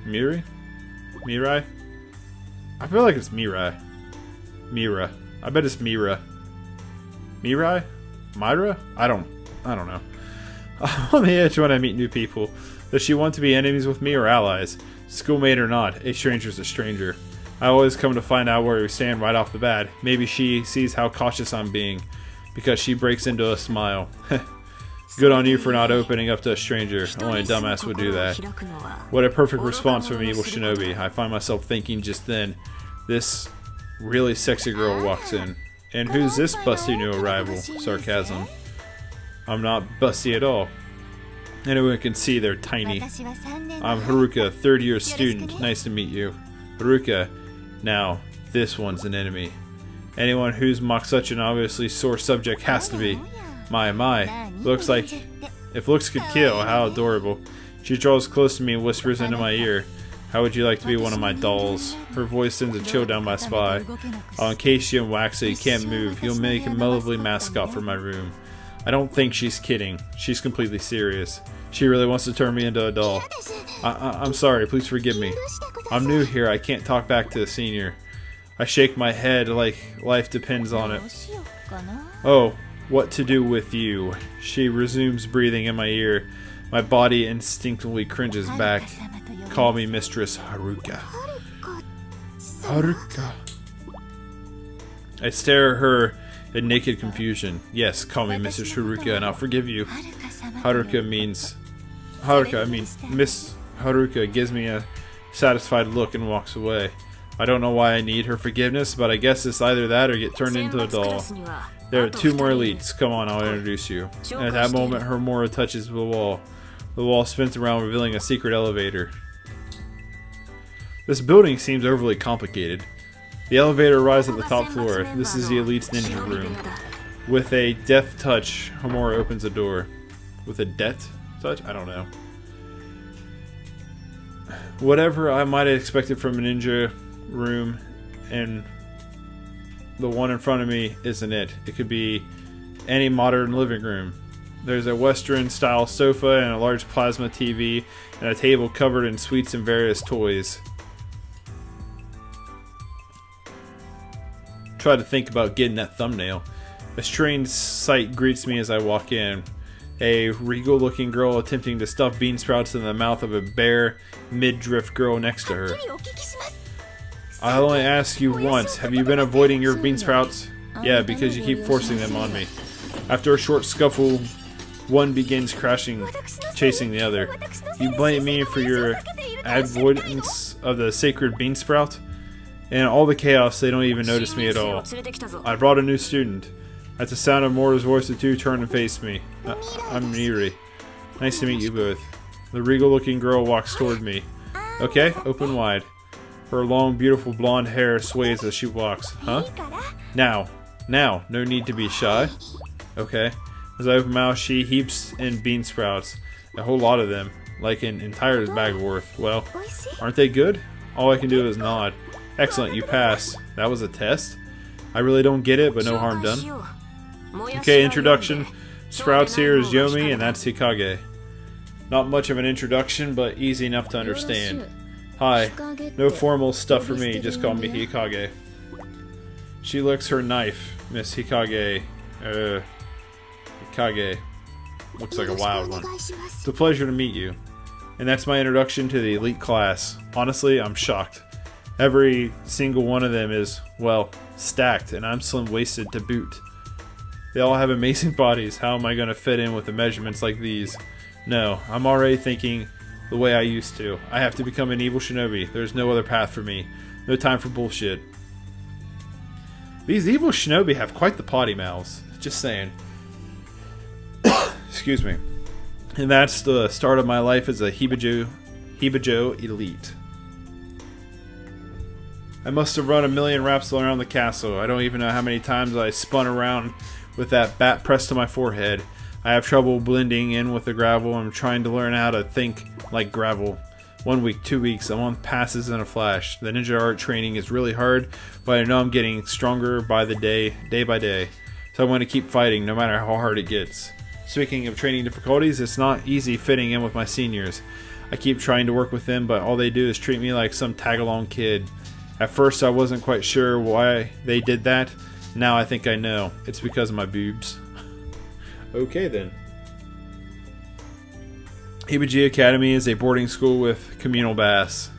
Miri? Mirai? I feel like it's Mirai. Mira. I bet it's Mira. Mirai? Myra? I don't know. I'm on the edge when I meet new people. Does she want to be enemies with me or allies? Schoolmate or not, a stranger's a stranger. I always come to find out where we stand right off the bat. Maybe she sees how cautious I'm being, because she breaks into a smile. Good on you for not opening up to a stranger. Only a dumbass would do that. What a perfect response from an evil shinobi. I find myself thinking just then, this really sexy girl walks in. And who's this busty new arrival? Sarcasm. I'm not busty at all. Anyone can see they're tiny. I'm Haruka, third-year student. Nice to meet you. Haruka. Now, this one's an enemy. Anyone who's mocked such an obviously sore subject has to be. My. Looks like... If looks could kill, how adorable. She draws close to me and whispers into my ear. How would you like to be one of my dolls? Her voice sends a chill down my spine. I'll encase you in wax so you can't move. You'll make a lovely mascot for my room. I don't think she's kidding. She's completely serious. She really wants to turn me into a doll. I'm sorry, please forgive me. I'm new here, I can't talk back to a senior. I shake my head like life depends on it. Oh, what to do with you? She resumes breathing in my ear. My body instinctively cringes back. Call me Mistress Haruka. Haruka. I stare at her in naked confusion. Yes, call me Mistress Haruka and I'll forgive you. Haruka, I mean Miss Haruka gives me a satisfied look and walks away. I don't know why I need her forgiveness, but I guess it's either that or get turned into a doll. There are two more elites. Come on, I'll introduce you. And at that moment, Homura touches the wall. The wall spins around, revealing a secret elevator. This building seems overly complicated. The elevator arrives at the top floor. This is the elite's ninja room. With a deft touch, Homura opens the door. With a deft touch? I don't know. Whatever I might have expected from a ninja room, and the one in front of me isn't it. It could be any modern living room. There's a Western style sofa and a large plasma TV and a table covered in sweets and various toys. Try to think about getting that thumbnail. A strange sight greets me as I walk in. A regal looking girl attempting to stuff bean sprouts in the mouth of a bare, mid-drift girl next to her. I'll only ask you once, have you been avoiding your bean sprouts? Yeah, because you keep forcing them on me. After a short scuffle, one begins chasing the other. You blame me for your avoidance of the sacred bean sprout? And all the chaos, they don't even notice me at all. I brought a new student. At the sound of Mora's voice, the two turn and face me. I'm Miri. Nice to meet you both. The regal-looking girl walks toward me. Okay, open wide. Her long, beautiful blonde hair sways as she walks. Huh? Now, no need to be shy. Okay. As I open my mouth, she heaps in bean sprouts. A whole lot of them. Like an entire bag worth. Well, aren't they good? All I can do is nod. Excellent, you pass. That was a test? I really don't get it, but no harm done. Okay, introduction. Sprouts here is Yomi, and that's Hikage. Not much of an introduction, but easy enough to understand. Hi. No formal stuff for me, just call me Hikage. She licks her knife, Miss Hikage. Hikage. Looks like a wild one. It's a pleasure to meet you. And that's my introduction to the elite class. Honestly, I'm shocked. Every single one of them is, well, stacked, and I'm slim-waisted to boot. They all have amazing bodies. How am I going to fit in with the measurements like these? No, I'm already thinking the way I used to. I have to become an evil shinobi. There's no other path for me. No time for bullshit. These evil shinobi have quite the potty mouths. Just saying. Excuse me. And that's the start of my life as a Hibajo elite. I must have run a million laps around the castle. I don't even know how many times I spun around with that bat pressed to my forehead. I have trouble blending in with the gravel. I'm trying to learn how to think like gravel. 1 week, 2 weeks, a month passes in a flash. The ninja art training is really hard, but I know I'm getting stronger by the day by day. So I'm going to keep fighting no matter how hard it gets. Speaking of training difficulties, it's not easy fitting in with my seniors. I keep trying to work with them, but all they do is treat me like some tag-along kid. At first I wasn't quite sure why they did that. Now I think I know. It's because of my boobs. Okay then. Hibaji Academy is a boarding school with communal baths.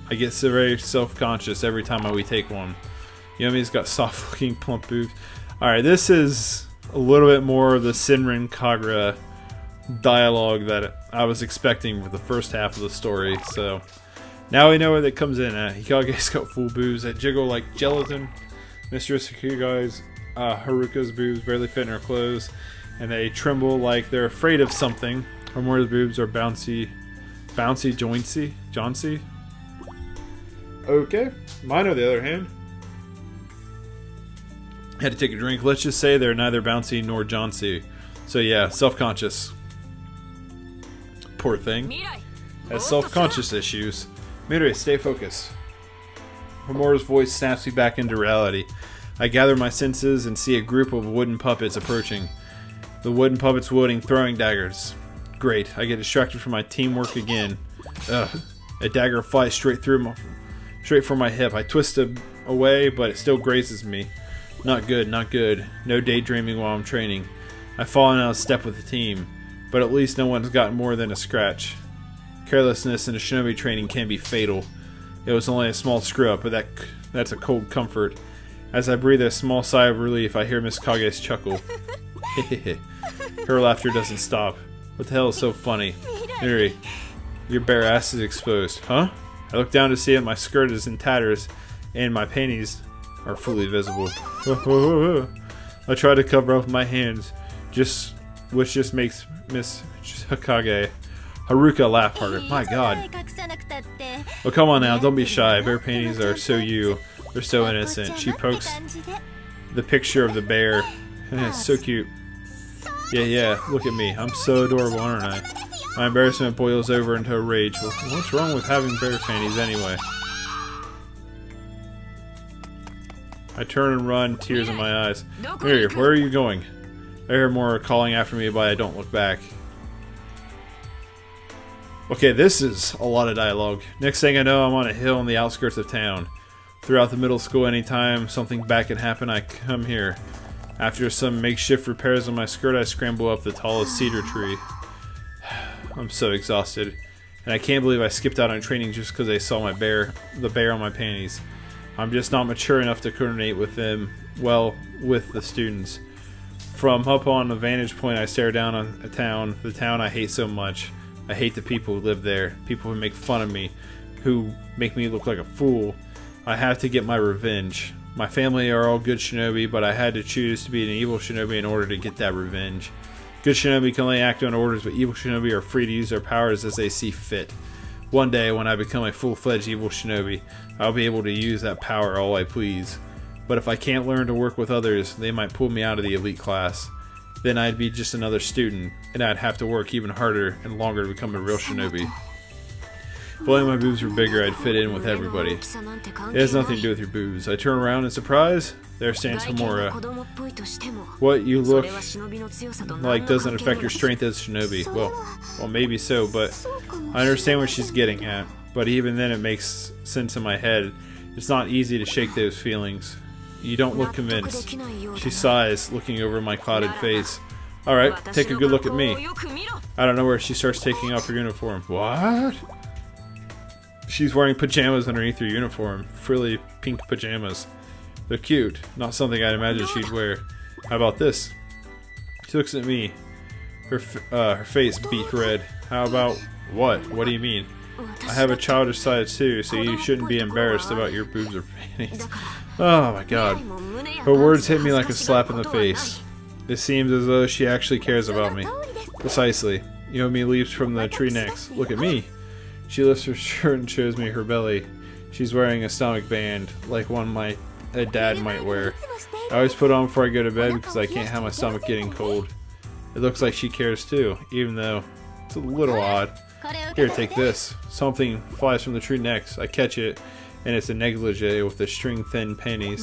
I get so very self-conscious every time we take one. Yumi's got soft-looking plump boobs. Alright, this is a little bit more of the Senran Kagura dialogue that I was expecting for the first half of the story. So now we know where that comes in at. Hikage's got full boobs that jiggle like gelatin. Mistress Hikage's Haruka's boobs barely fit in her clothes, and they tremble like they're afraid of something. Homura's boobs are bouncy, joincy. Okay, mine on the other hand. Had to take a drink. Let's just say they're neither bouncy nor jaunty. So yeah, self-conscious. Poor thing. Has self-conscious issues. Mirai, stay focused. Homura's voice snaps me back into reality. I gather my senses and see a group of wooden puppets approaching. The wooden puppets wielding throwing daggers. Great, I get distracted from my teamwork again. Ugh. A dagger flies straight for my hip. I twist it away, but it still grazes me. Not good, not good. No daydreaming while I'm training. I've fallen out of step with the team, but at least no one's gotten more than a scratch. Carelessness in a shinobi training can be fatal. It was only a small screw-up, but that's a cold comfort. As I breathe a small sigh of relief, I hear Miss Kage's chuckle. Her laughter doesn't stop. What the hell is so funny? Mirai, your bare ass is exposed. Huh? I look down to see that my skirt is in tatters and my panties are fully visible. I try to cover up my hands, which just makes Miss Haruka laugh harder. My god. Well, come on now, don't be shy. Bare panties are so you. They're so innocent. She pokes the picture of the bear. It's so cute. Yeah, look at me. I'm so adorable, aren't I? My embarrassment boils over into a rage. Well, what's wrong with having bear panties anyway? I turn and run, tears in my eyes. Mirai, where are you going? I hear more calling after me, but I don't look back. Okay, this is a lot of dialogue. Next thing I know, I'm on a hill on the outskirts of town. Throughout the middle school, anytime something bad can happen, I come here. After some makeshift repairs on my skirt, I scramble up the tallest cedar tree. I'm so exhausted, and I can't believe I skipped out on training just because I saw the bear on my panties. I'm just not mature enough to coordinate with them well with the students. From up on the vantage point, I stare down on the town I hate so much. I hate the people who live there, people who make fun of me, who make me look like a fool. I have to get my revenge. My family are all good shinobi, but I had to choose to be an evil shinobi in order to get that revenge. Good shinobi can only act on orders, but evil shinobi are free to use their powers as they see fit. One day, when I become a full-fledged evil shinobi, I'll be able to use that power all I please. But if I can't learn to work with others, they might pull me out of the elite class. Then I'd be just another student, and I'd have to work even harder and longer to become a real shinobi. If only my boobs were bigger, I'd fit in with everybody. It has nothing to do with your boobs. I turn around in surprise. There stands Homura. What you look like doesn't affect your strength as a shinobi. Well, maybe so, but I understand what she's getting at. But even then it makes sense in my head. It's not easy to shake those feelings. You don't look convinced. She sighs, looking over my clouded face. Alright, take a good look at me. Out of nowhere, she starts taking off her uniform. What? She's wearing pajamas underneath her uniform. Frilly pink pajamas. They're cute. Not something I'd imagine she'd wear. How about this? She looks at me. Her face beat red. How about what? What do you mean? I have a childish side too, so you shouldn't be embarrassed about your boobs or panties. Oh my god. Her words hit me like a slap in the face. It seems as though she actually cares about me. Precisely. Yomi leaps from the tree next. Look at me. She lifts her shirt and shows me her belly. She's wearing a stomach band, like one a dad might wear. I always put it on before I go to bed because I can't have my stomach getting cold. It looks like she cares too, even though it's a little odd. Here, take this. Something flies from the tree next. I catch it, and it's a negligee with the string-thin panties.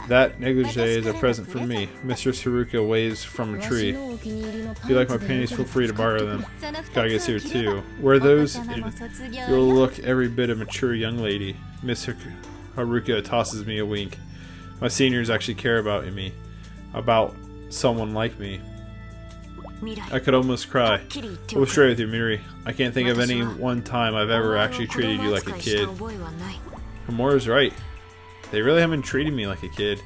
That negligee is a present from me. Mistress Haruka waves from a tree. If you like my panties, feel free to borrow them. Kage's here too. Wear those and you'll look every bit a mature young lady. Miss Haruka tosses me a wink. My seniors actually care about me. About someone like me. I could almost cry. I'll be straight with you, Miri. I can't think of any one time I've ever actually treated you like a kid. Homura's right. They really haven't treated me like a kid.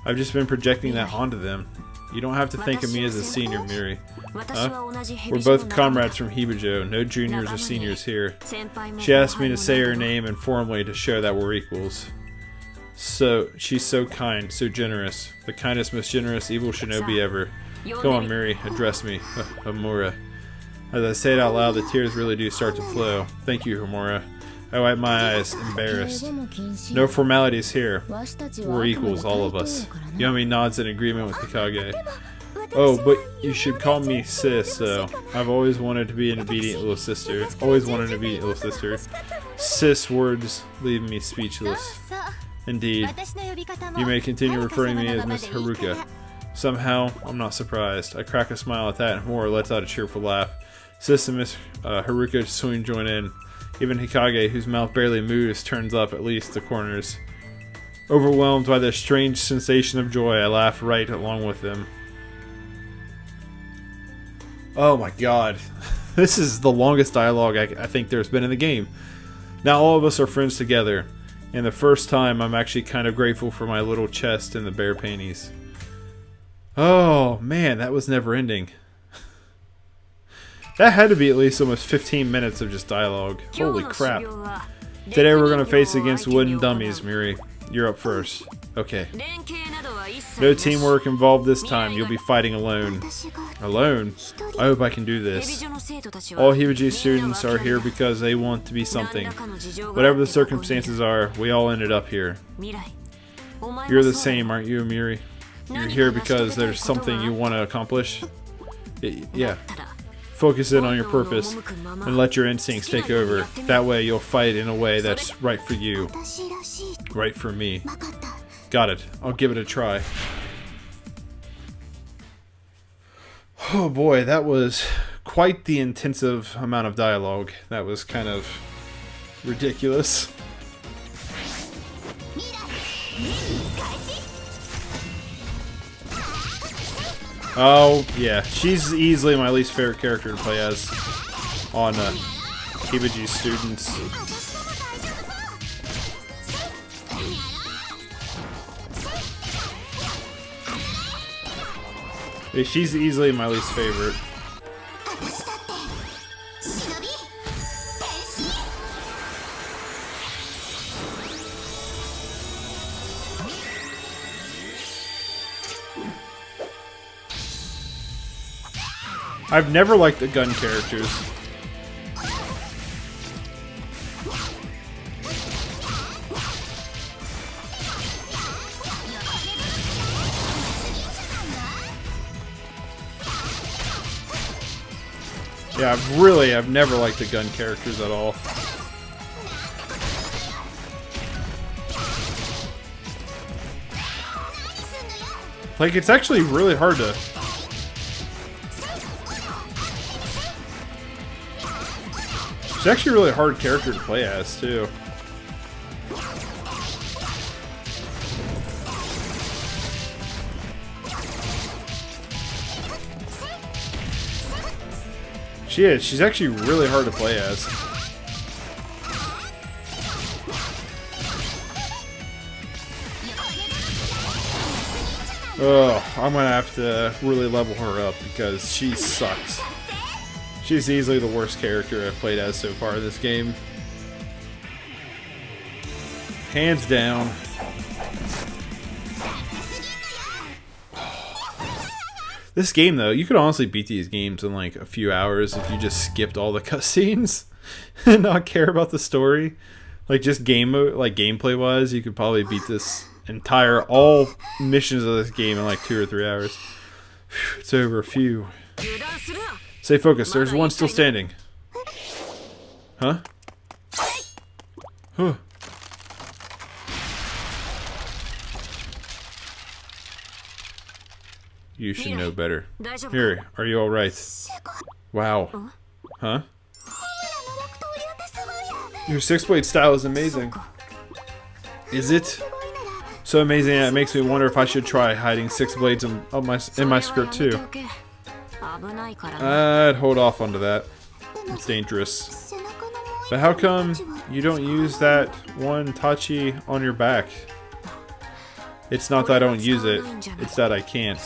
I've just been projecting that onto them. You don't have to think of me as a senior, Miri. Huh? We're both comrades from Hibajo. No juniors or seniors here. She asked me to say her name informally to show that we're equals. So, she's so kind, so generous. The kindest, most generous evil shinobi ever. Come on, Miri, address me, Homura. As I say it out loud, the tears really do start to flow. Thank you, Homura. I wipe my eyes, embarrassed. No formalities here. We're equals, all of us. Yomi nods in agreement with Hikage. Oh, but you should call me sis, though. I've always wanted to be an obedient little sister. Always wanted to be a little sister. Sis words leave me speechless. Indeed. You may continue referring to me as Miss Haruka. Somehow, I'm not surprised. I crack a smile at that, and Homura lets out a cheerful laugh. Sis and Miss Haruka soon join in. Even Hikage, whose mouth barely moves, turns up at least the corners. Overwhelmed by this strange sensation of joy, I laugh right along with them. Oh my god. This is the longest dialogue I think there's been in the game. Now all of us are friends together, and the first time I'm actually kind of grateful for my little chest and the bare panties. Oh man, that was never ending. That had to be at least almost 15 minutes of just dialogue. Holy crap. Today we're going to face against wooden dummies, Miri. You're up first. Okay. No teamwork involved this time. You'll be fighting alone. Alone? I hope I can do this. All Hibaji students are here because they want to be something. Whatever the circumstances are, we all ended up here. You're the same, aren't you, Miri? You're here because there's something you want to accomplish? Yeah. Focus in on your purpose and let your instincts take over. That way you'll fight in a way that's right for you. Right for me. Got it. I'll give it a try. Oh boy, that was quite the intensive amount of dialogue. That was kind of ridiculous. Oh, yeah. She's easily my least favorite character to play as on Hibaji students. Yeah, she's easily my least favorite. I've never liked the gun characters. Yeah, I've never liked the gun characters at all. Like, it's actually really hard to... It's actually a really hard character to play as, too. She is. She's actually really hard to play as. Oh, I'm gonna have to really level her up because she sucks. She's easily the worst character I've played as so far this game. Hands down. This game, though, you could honestly beat these games in like a few hours if you just skipped all the cutscenes and not care about the story. Like just gameplay wise, you could probably beat this all missions of this game in like 2 or 3 hours. Whew, it's over. Phew. Stay focused. There's one still standing. Huh? Huh. You should know better. Here, are you alright? Wow. Huh? Your six-blade style is amazing. Is it? So amazing that it makes me wonder if I should try hiding six blades in my skirt too. I'd hold off onto that. It's dangerous. But how come you don't use that one tachi on your back? It's not that I don't use it, it's that I can't.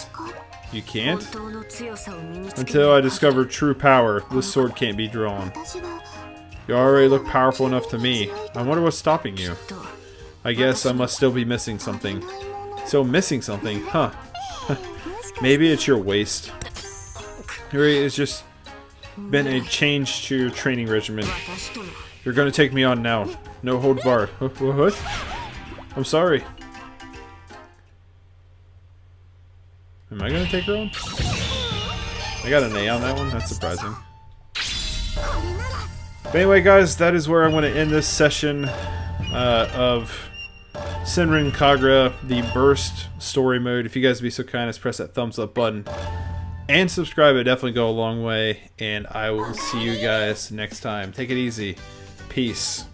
You can't? Until I discover true power, this sword can't be drawn. You already look powerful enough to me. I wonder what's stopping you. I guess I must still be missing something. Still missing something, huh? Maybe it's your waist. It's just been a change to your training regimen. You're gonna take me on now. No hold bar. What? I'm sorry. Am I gonna take her on? I got an A on that one? That's surprising. But anyway, guys, that is where I'm going to end this session of Senran Kagura, the Burst story mode. If you guys would be so kind as press that thumbs up button and subscribe, it definitely go a long way. And I will see you guys next time. Take it easy. Peace.